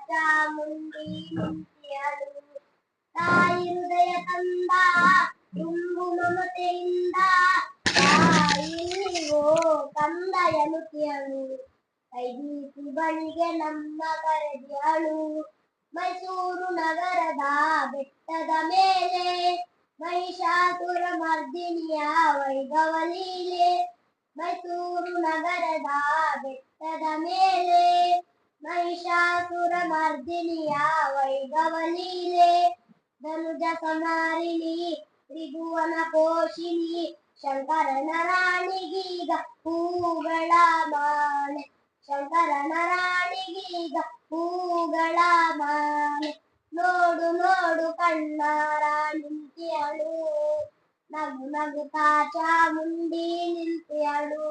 ಚಾಮುಂಡಿ ನಿಂತಿಯಳು ತಾಯಿ ಹೃದಯ ತಂದ ತುಂಬು ಮಮತೆಯಿಂದ ತಾಯಿವೋ ಕಂದ ಎನ್ನುತ್ತಿಯಳು ಕೈಬೀಸಿ ಬಳಿಗೆ ನಮ್ಮ ಕರೆದಿಯಳು ಮೈಸೂರು ನಗರದ ಬೆಟ್ಟದ ಮೇಲೆ ಮಹಿಷಾಸುರ ಮರ್ದಿನಿಯ ವೈಭವ ಲೀಲೆ ಮೈಸೂರು ನಗರದ ಬೆಟ್ಟದ ಮೇಲೆ ಮಹಿಷಾಸುರ ಮರ್ದಿನಿಯ ವೈಭವ ಲೀಲೆ ಧನುಜ ಸಮಾರಿಣಿ ತ್ರಿಭುವನ ಪೋಷಿಣಿ ಶಂಕರನ ರಾಣಿಗೀಗ ಹೂಗಳ ಮಾಲೆ ಶಂಕರನ ರಾಣಿಗೀಗ ಹೂಗಳ ಮಾಲೆ ನೋಡು ನೋಡು ಕಣ್ಣಾರ ನಿಂತಿಯಳು ನಗು ನಗುತ್ತಾ ಚಾಮುಂಡಿ ನಿಂತಿಯಳು.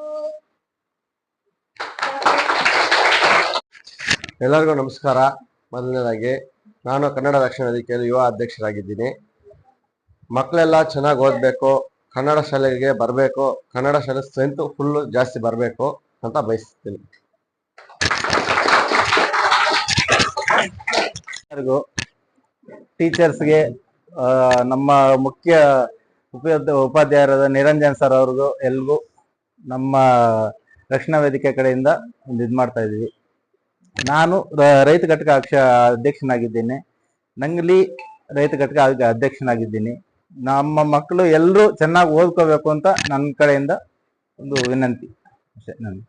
ಎಲ್ಲರಿಗೂ ನಮಸ್ಕಾರ. ಮೊದಲನೇದಾಗಿ ನಾನು ಕನ್ನಡ ರಕ್ಷಣಾ ವೇದಿಕೆಯಲ್ಲಿ ಯುವ ಅಧ್ಯಕ್ಷರಾಗಿದ್ದೀನಿ. ಮಕ್ಕಳೆಲ್ಲ ಚೆನ್ನಾಗಿ ಓದಬೇಕು, ಕನ್ನಡ ಶಾಲೆಗೆ ಬರಬೇಕು, ಕನ್ನಡ ಶಾಲೆ ಸ್ಟ್ರೆಂತ್ ಫುಲ್ಲು ಜಾಸ್ತಿ ಬರಬೇಕು ಅಂತ ಬಯಸ್ತೀನಿ. ಟೀಚರ್ಸ್ಗೆ, ನಮ್ಮ ಮುಖ್ಯ ಉಪಾಧ್ಯಾಯರಾದ ನಿರಂಜನ್ ಸರ್ ಅವ್ರಿಗೂ ಎಲ್ರಿಗೂ ನಮ್ಮ ರಕ್ಷಣಾ ವೇದಿಕೆ ಕಡೆಯಿಂದ ಒಂದು ಇದು ಮಾಡ್ತಾ ಇದ್ದೀವಿ. ನಾನು ರೈತ ಘಟಕ ಅಧ್ಯಕ್ಷನಾಗಿದ್ದೀನಿ. ನಂಗಲಿ ರೈತ ಘಟಕ ಅಧ್ಯಕ್ಷನಾಗಿದ್ದೀನಿ. ನಮ್ಮ ಮಕ್ಕಳು ಎಲ್ಲರೂ ಚೆನ್ನಾಗಿ ಓದ್ಕೋಬೇಕು ಅಂತ ನನ್ನ ಕಡೆಯಿಂದ ಒಂದು ವಿನಂತಿ ಅಷ್ಟೇ. ನಾನು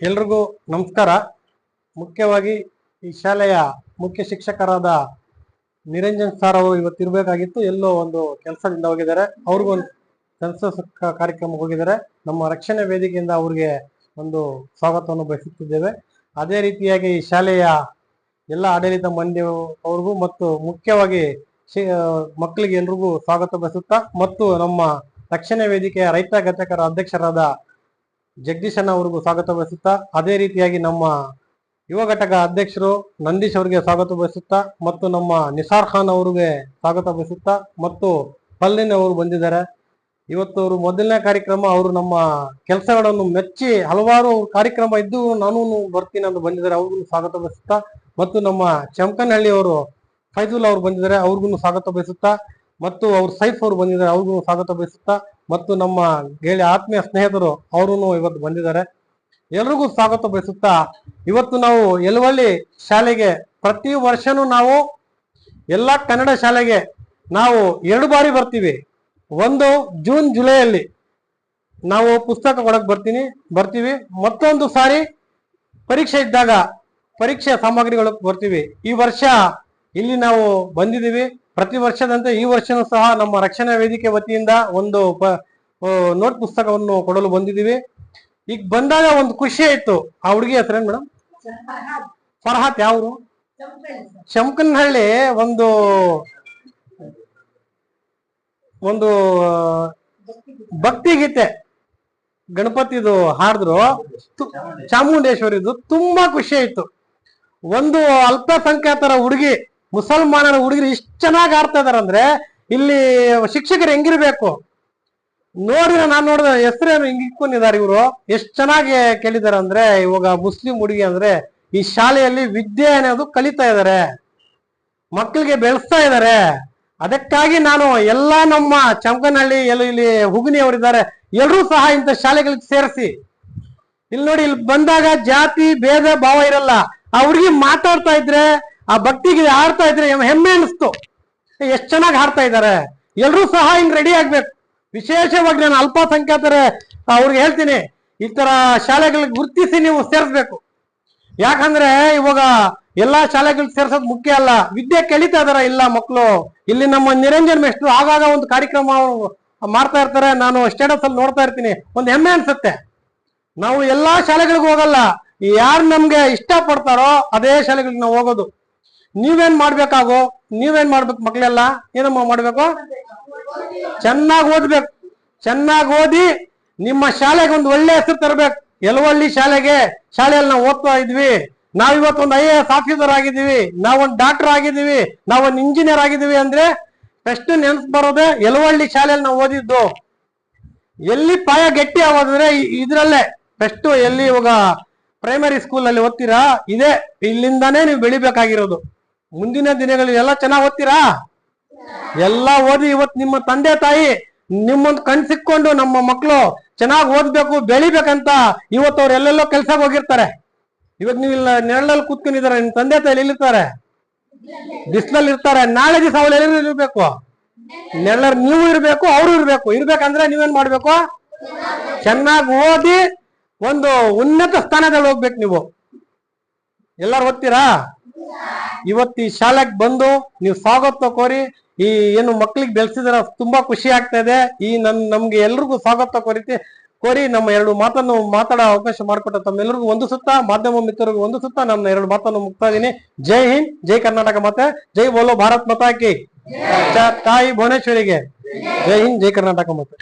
ಎಲ್ರಿಗೂ ನಮಸ್ಕಾರ. ಮುಖ್ಯವಾಗಿ ಈ ಶಾಲೆಯ ಮುಖ್ಯ ಶಿಕ್ಷಕರಾದ ನಿರಂಜನ್ ಸರ್ ಅವರು ಇವತ್ತು ಇರಬೇಕಾಗಿತ್ತು, ಎಲ್ಲೋ ಒಂದು ಕೆಲಸದಿಂದ ಹೋಗಿದ್ದಾರೆ. ಅವ್ರಿಗೂ ಒಂದು ಸೆನ್ಸಸ್ ಕಾರ್ಯಕ್ರಮಕ್ಕೆ ಹೋಗಿದ್ದಾರೆ. ನಮ್ಮ ರಕ್ಷಣಾ ವೇದಿಕೆಯಿಂದ ಅವ್ರಿಗೆ ಒಂದು ಸ್ವಾಗತವನ್ನು ಬಯಸುತ್ತಿದ್ದೇವೆ. ಅದೇ ರೀತಿಯಾಗಿ ಈ ಶಾಲೆಯ ಎಲ್ಲ ಆಡಳಿತ ಮಂದಿ ಅವ್ರಿಗೂ ಮತ್ತು ಮುಖ್ಯವಾಗಿ ಮಕ್ಕಳಿಗೆ ಎಲ್ರಿಗೂ ಸ್ವಾಗತ ಬಯಸುತ್ತಾ ಮತ್ತು ನಮ್ಮ ರಕ್ಷಣಾ ವೇದಿಕೆಯ ರೈತ ಘಟಕರ ಅಧ್ಯಕ್ಷರಾದ ಜಗದೀಶಣ್ಣ ಅವ್ರಿಗೂ ಸ್ವಾಗತ ಬಯಸುತ್ತಾ, ಅದೇ ರೀತಿಯಾಗಿ ನಮ್ಮ ಯುವ ಘಟಕ ಅಧ್ಯಕ್ಷರು ನಂದೀಶ್ ಅವರಿಗೆ ಸ್ವಾಗತ ಬಯಸುತ್ತಾ ಮತ್ತು ನಮ್ಮ ನಿಸಾರ್ ಖಾನ್ ಅವ್ರಿಗೆ ಸ್ವಾಗತ ಬಯಸುತ್ತಾ ಮತ್ತು ಪಲ್ಲಿನ್ ಅವರು ಬಂದಿದ್ದಾರೆ. ಇವತ್ತು ಅವರು ಮೊದಲನೇ ಕಾರ್ಯಕ್ರಮ. ಅವರು ನಮ್ಮ ಕೆಲಸಗಳನ್ನು ಮೆಚ್ಚಿ ಹಲವಾರು ಕಾರ್ಯಕ್ರಮ ಇದ್ದು ನಾನು ಬರ್ತೀನಿ ಅಂತ ಬಂದಿದ್ದಾರೆ. ಅವ್ರಿಗೂ ಸ್ವಾಗತ ಬಯಸುತ್ತಾ ಮತ್ತು ನಮ್ಮ ಚಮಕನಹಳ್ಳಿ ಅವರು ಫೈಜುಲ್ ಅವರು ಬಂದಿದ್ದಾರೆ. ಅವ್ರಿಗೂ ಸ್ವಾಗತ ಬಯಸುತ್ತಾ ಮತ್ತು ಅವ್ರು ಸೈಫ್ ಅವರು ಬಂದಿದ್ದಾರೆ. ಅವ್ರಿಗೂ ಸ್ವಾಗತ ಬಯಸುತ್ತಾ ಮತ್ತು ನಮ್ಮ ಗೆಳೆಯ ಆತ್ಮೀಯ ಸ್ನೇಹಿತರು ಅವರು ಇವತ್ತು ಬಂದಿದ್ದಾರೆ. ಎಲ್ರಿಗೂ ಸ್ವಾಗತ ಬಯಸುತ್ತಾ, ಇವತ್ತು ನಾವು ಯಲವಳ್ಳಿ ಶಾಲೆಗೆ ಪ್ರತಿ ವರ್ಷನೂ ನಾವು ಎಲ್ಲ ಕನ್ನಡ ಶಾಲೆಗೆ ನಾವು 2 ಬಾರಿ ಬರ್ತೀವಿ. ಒಂದು ಜೂನ್ ಜುಲೈಯಲ್ಲಿ ನಾವು ಪುಸ್ತಕ ಕೊಡಕ್ ಬರ್ತೀವಿ. ಮತ್ತೊಂದು ಸಾರಿ ಪರೀಕ್ಷೆ ಇದ್ದಾಗ ಪರೀಕ್ಷೆ ಸಾಮಗ್ರಿಗಳು ಬರ್ತೀವಿ. ಈ ವರ್ಷ ಇಲ್ಲಿ ನಾವು ಬಂದಿದ್ದೀವಿ. ಪ್ರತಿ ವರ್ಷದಂತೆ ಈ ವರ್ಷನೂ ಸಹ ನಮ್ಮ ರಕ್ಷಣಾ ವೇದಿಕೆ ವತಿಯಿಂದ ಒಂದು ನೋಟ್ ಪುಸ್ತಕವನ್ನು ಕೊಡಲು ಬಂದಿದ್ದೀವಿ. ಈಗ ಬಂದಾಗ ಒಂದು ಖುಷಿ ಆಯ್ತು. ಆ ಹುಡುಗಿ ಹೆಸರೇನ್ ಮೇಡಮ್? ಫರ್ಹಾತ್. ಯಾವ್ರು? ಚಮಕನಹಳ್ಳಿ. ಒಂದು ಭಕ್ತಿ ಗೀತೆ ಗಣಪತಿದು ಹಾಡಿದ್ರು, ಚಾಮುಂಡೇಶ್ವರಿದು. ತುಂಬಾ ಖುಷಿ ಆಯ್ತು. ಒಂದು ಅಲ್ಪಸಂಖ್ಯಾತರ ಹುಡುಗಿ, ಮುಸಲ್ಮಾನರ ಹುಡುಗಿರು ಇಷ್ಟು ಚೆನ್ನಾಗಿ ಆಡ್ತಾ ಇದಾರಂದ್ರೆ ಇಲ್ಲಿ ಶಿಕ್ಷಕರು ಹೆಂಗಿರ್ಬೇಕು ನೋಡಿ. ನಾನು ನೋಡಿದ ಹೆಸರೇನು ಹಿಂಗ್ ಇಟ್ಕೊಂಡಿದ್ದಾರೆ ಇವರು. ಎಷ್ಟು ಚೆನ್ನಾಗಿ ಕೇಳಿದಾರೆ ಅಂದ್ರೆ, ಇವಾಗ ಮುಸ್ಲಿಂ ಹುಡುಗಿ ಅಂದ್ರೆ ಈ ಶಾಲೆಯಲ್ಲಿ ವಿದ್ಯೆ ಅನ್ನೋದು ಕಲಿತಾ ಇದ್ದಾರೆ, ಮಕ್ಕಳಿಗೆ ಬೆಳೆಸ್ತಾ ಇದ್ದಾರೆ. ಅದಕ್ಕಾಗಿ ನಾನು ಎಲ್ಲ ನಮ್ಮ ಚಮಕನಹಳ್ಳಿ ಇಲ್ಲಿ ಹುಗುನಿ ಅವರಿದ್ದಾರೆ, ಎಲ್ಲರೂ ಸಹ ಇಂಥ ಶಾಲೆಗಳಿಗೆ ಸೇರಿಸಿ. ಇಲ್ಲಿ ನೋಡಿ, ಇಲ್ಲಿ ಬಂದಾಗ ಜಾತಿ ಭೇದ ಭಾವ ಇರಲ್ಲ. ಆ ಹುಡುಗಿ ಮಾತಾಡ್ತಾ ಇದ್ರೆ, ಆ ಭಕ್ತಿಗೆ ಆಡ್ತಾ ಇದ್ರೆ ಹೆಮ್ಮೆ ಅನಿಸ್ತು. ಎಷ್ಟು ಚೆನ್ನಾಗಿ ಹಾಡ್ತಾ ಇದ್ದಾರೆ. ಎಲ್ರೂ ಸಹ ಹಿಂಗ್ ರೆಡಿ ಆಗ್ಬೇಕು. ವಿಶೇಷವಾಗಿ ನಾನು ಅಲ್ಪಸಂಖ್ಯಾತರ ಅವ್ರಿಗೆ ಹೇಳ್ತೀನಿ, ಈ ತರ ಶಾಲೆಗಳಿಗೆ ಗುರುತಿಸಿ ನೀವು ಸೇರಿಸ್ಬೇಕು. ಯಾಕಂದ್ರೆ ಇವಾಗ ಎಲ್ಲಾ ಶಾಲೆಗಳಿಗೆ ಸೇರ್ಸೋದು ಮುಖ್ಯ ಅಲ್ಲ, ವಿದ್ಯೆ ಕಲಿತಾ ಇದಾರ ಇಲ್ಲ ಮಕ್ಕಳು. ಇಲ್ಲಿ ನಮ್ಮ ನಿರಂಜನ್ ಮೇಷ್ಟ್ರು ಆಗಾಗ ಒಂದು ಕಾರ್ಯಕ್ರಮ ಮಾಡ್ತಾ ಇರ್ತಾರೆ. ನಾನು ಸ್ಟೇಟಸ್ ಅಲ್ಲಿ ನೋಡ್ತಾ ಇರ್ತೀನಿ, ಒಂದು ಹೆಮ್ಮೆ ಅನ್ಸುತ್ತೆ. ನಾವು ಎಲ್ಲಾ ಶಾಲೆಗಳಿಗೂ ಹೋಗಲ್ಲ, ಯಾರು ನಮ್ಗೆ ಇಷ್ಟ ಪಡ್ತಾರೋ ಅದೇ ಶಾಲೆಗಳಿಗೆ ನಾವು ಹೋಗೋದು. ನೀವೇನ್ ಮಾಡ್ಬೇಕು ಮಕ್ಕಳೆಲ್ಲ? ಏನಮ್ಮ ಮಾಡ್ಬೇಕು? ಚೆನ್ನಾಗಿ ಓದ್ಬೇಕು. ಚೆನ್ನಾಗಿ ಓದಿ ನಿಮ್ಮ ಶಾಲೆಗೆ ಒಂದು ಒಳ್ಳೆ ಹೆಸರು ತರಬೇಕು. ಯಲವಳ್ಳಿ ಶಾಲೆಯಲ್ಲಿ ನಾವು ಓದ್ತಾ ಇದ್ವಿ. ನಾವಿವತ್ತು ಒಂದು IAS ಆಫೀಸರ್ ಆಗಿದ್ದೀವಿ, ನಾವೊಂದು ಡಾಕ್ಟರ್ ಆಗಿದ್ದೀವಿ, ನಾವೊಂದು ಇಂಜಿನಿಯರ್ ಆಗಿದ್ದೀವಿ ಅಂದ್ರೆ ಫಸ್ಟ್ ನೆನ್ಸ್ ಬರೋದೆ ಯಲವಳ್ಳಿ ಶಾಲೆಯಲ್ಲಿ ನಾವು ಓದಿದ್ದು. ಎಲ್ಲಿ ಪಾಯ ಗಟ್ಟಿ ಆಗೋದಂದ್ರೆ ಇದ್ರಲ್ಲೇ ಫಸ್ಟ್. ಎಲ್ಲಿ ಇವಾಗ ಪ್ರೈಮರಿ ಸ್ಕೂಲ್ ಅಲ್ಲಿ ಓದ್ತೀರಾ, ಇದೇ ಇಲ್ಲಿಂದಾನೇ ನೀವು ಬೆಳಿಬೇಕಾಗಿರೋದು. ಮುಂದಿನ ದಿನಗಳಲ್ಲಿ ಎಲ್ಲ ಚೆನ್ನಾಗಿ ಓದ್ತೀರಾ, ಎಲ್ಲ ಓದಿ ಇವತ್ತು ನಿಮ್ಮ ತಂದೆ ತಾಯಿ ನಿಮ್ಮೊಂದು ಕಣ್ಸಿಕ್ಕೊಂಡು ನಮ್ಮ ಮಕ್ಕಳು ಚೆನ್ನಾಗಿ ಓದ್ಬೇಕು ಬೆಳಿಬೇಕಂತ ಇವತ್ತು ಅವ್ರು ಎಲ್ಲೆಲ್ಲೋ ಕೆಲ್ಸಕ್ಕೆ ಹೋಗಿರ್ತಾರೆ. ಇವಾಗ ನೀವು ಇಲ್ಲ ನೆರಳಲ್ಲಿ ಕೂತ್ಕೊಂಡಿದ್ದಾರೆ, ನಿಮ್ ತಂದೆ ತಾಯಿ ಎಲ್ಲಿರ್ತಾರೆ? ಬಿಸಿಲಲ್ಲಿ ಇರ್ತಾರೆ. ನಾಳೆ ದಿವಸ ಅವ್ರು ಎಲ್ಲಿ ಇರ್ಬೇಕು? ನೆರಳಲ್ಲಿ ನೀವು ಇರ್ಬೇಕು, ಅವರು ಇರ್ಬೇಕು. ಇರ್ಬೇಕಂದ್ರೆ ನೀವೇನ್ ಮಾಡ್ಬೇಕು? ಚೆನ್ನಾಗಿ ಓದಿ ಒಂದು ಉನ್ನತ ಸ್ಥಾನದಲ್ಲಿ ಹೋಗ್ಬೇಕು. ನೀವು ಎಲ್ಲಾರು ಓದ್ತೀರಾ? ಇವತ್ತು ಈ ಶಾಲೆಗೆ ಬಂದು ನೀವು ಸ್ವಾಗತ ಕೋರಿ ಈ ಏನು ಮಕ್ಳಿಗೆ ಬೆಳೆಸಿದ್ರ ತುಂಬಾ ಖುಷಿ ಆಗ್ತಾ ಇದೆ. ಈ ನಮ್ಗೆ ಎಲ್ರಿಗೂ ಸ್ವಾಗತ ಕೋರಿ ನಮ್ಮ ಎರಡು ಮಾತನ್ನು ಮಾತಾಡೋ ಅವಕಾಶ ಮಾಡಿಕೊಟ್ಟ ತಮ್ಮೆಲ್ಲರಿಗೂ ಒಂದು ಸುತ್ತ, ಮಾಧ್ಯಮ ಮಿತ್ರರಿಗೂ ಒಂದು ಸುತ್ತ ನಮ್ಮ ಎರಡು ಮಾತನ್ನು ಮುಗ್ತಾ ಇದೀನಿ. ಜೈ ಹಿಂದ್, ಜೈ ಕರ್ನಾಟಕ ಮಾತೆ, ಜೈ ಬೋಲೋ ಭಾರತ್ ಮಾತಾ ಕಿ, ತಾಯಿ ಭುವನೇಶ್ವರಿಗೆ ಜೈ ಹಿಂದ್, ಜೈ ಕರ್ನಾಟಕ ಮಾತೆ.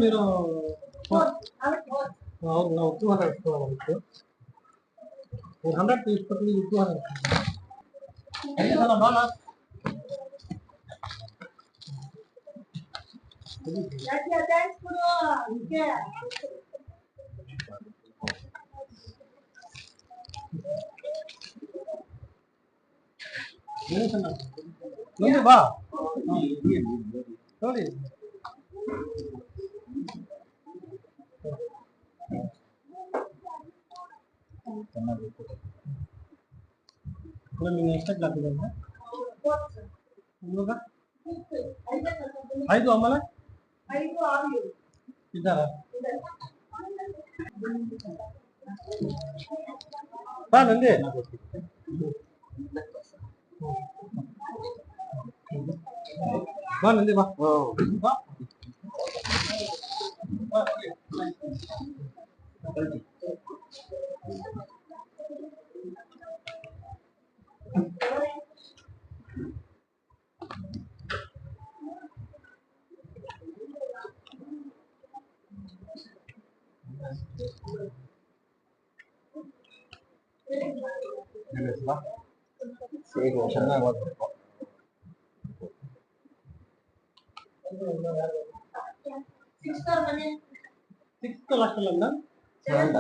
మీరు ನಾವು 200 ಇಟ್ಕೊಳ್ಳೋದು. 100 తీసుకొని 200 ಬಾ ನೋಡಿ. ಎಷ್ಟಕ್ಕೆ ಆಗ್ತದೆ ಇವಾಗ? 5 ಆಮೇಲೆ ಇದ್ದಾರ ಬಾ ನಂದಿ ಬಾ ನಂದಿ ಬಾ ಬಾ. ಚೆನ್ನಾಗಿ ಓದ್ಬೇಕು. ಸಿಕ್ಸ್ತ್ ಲಾಸ್ಟಲ್ಲ ಯಾರು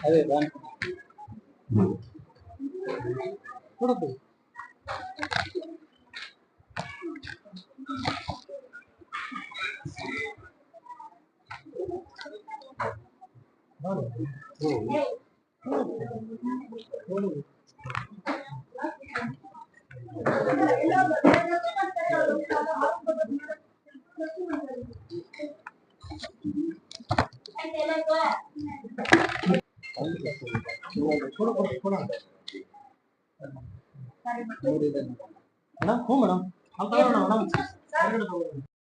ಅದೇ ಕೊಡುತ್ತೆ. ಮೇಡಮ್, ಹ್ಞೂ ಮೇಡಮ್, ಅಲ್ಲಿ ತಗೊಳ್ಳೋಣ ಮೇಡಮ್.